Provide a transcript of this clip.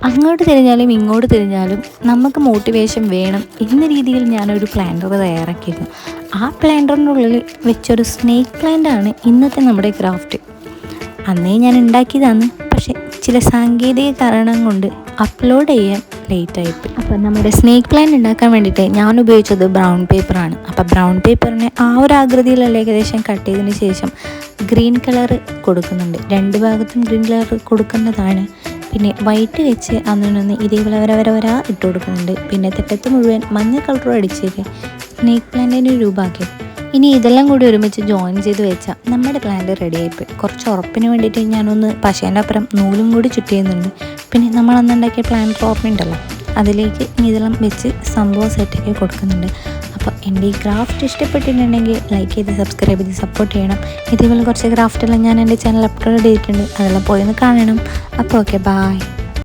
അങ്ങോട്ട് തിരിഞ്ഞാലും ഇങ്ങോട്ട് തിരിഞ്ഞാലും നമുക്ക് മോട്ടിവേഷൻ വേണം എന്ന രീതിയിൽ ഞാനൊരു പ്ലാന്റർ തയ്യാറാക്കിയിരുന്നു. ആ പ്ലാന്ററിനുള്ളിൽ വെച്ചൊരു സ്നേക്ക് പ്ലാന്റാണ് ഇന്നത്തെ നമ്മുടെ ക്രാഫ്റ്റ്. അന്നേ ഞാൻ ഉണ്ടാക്കിയതാണ്, പക്ഷേ ചില സാങ്കേതിക കാരണം കൊണ്ട് അപ്ലോഡ് ചെയ്യാൻ ലേറ്റായിപ്പോയി. അപ്പോൾ നമ്മുടെ സ്നേക്ക് പ്ലാന്റ് ഉണ്ടാക്കാൻ വേണ്ടിയിട്ട് ഞാൻ ഉപയോഗിച്ചത് ബ്രൗൺ പേപ്പറാണ്. അപ്പോൾ ബ്രൗൺ പേപ്പറിനെ ആ ഒരു ആകൃതിയിലുള്ള ഏകദേശം കട്ട് ചെയ്തതിന് ശേഷം ഗ്രീൻ കളർ കൊടുക്കുന്നുണ്ട്. രണ്ട് ഭാഗത്തും ഗ്രീൻ കളർ കൊടുക്കേണ്ടതാണ്. പിന്നെ വൈറ്റ് വെച്ച് അന്നൊന്ന് ഇതേപോലെ വര ഇട്ട് കൊടുക്കുന്നുണ്ട്. പിന്നെ തെറ്റത്ത് മുഴുവൻ മഞ്ഞ കളറും അടിച്ചേക്ക് സ്നേക്ക് പ്ലാന്റിൻ്റെ രൂപമാക്കി. ഇനി ഇതെല്ലാം കൂടി ഒരുമിച്ച് ജോയിൻ ചെയ്ത് വെച്ചാൽ നമ്മുടെ പ്ലാന്റ് റെഡി ആയിപ്പോയി. കുറച്ച് ഉറപ്പിന് വേണ്ടിയിട്ട് ഞാനൊന്ന് പശേൻ്റെ അപ്പുറം നൂലും കൂടി ചുറ്റിയുന്നുണ്ട്. പിന്നെ നമ്മൾ അന്നുണ്ടാക്കിയ പ്ലാന്റ് ഓർമ്മയുണ്ടല്ലോ, അതിലേക്ക് ഇനി ഇതെല്ലാം വെച്ച് സംഭവം സെറ്റാക്കി കൊടുക്കുന്നുണ്ട്. അപ്പോൾ എൻ്റെ ഈ ക്രാഫ്റ്റ് ഇഷ്ടപ്പെട്ടിട്ടുണ്ടെങ്കിൽ ലൈക്ക് ചെയ്ത് സബ്സ്ക്രൈബ് ചെയ്ത് സപ്പോർട്ട് ചെയ്യണം. ഇതേപോലെ കുറച്ച് ക്രാഫ്റ്റെല്ലാം ഞാൻ എൻ്റെ ചാനൽ അപ്ലോഡ് ചെയ്തിട്ടുണ്ട്, അതെല്ലാം പോയി ഒന്ന് കാണണം. അപ്പോൾ ഓക്കെ, ബായ്.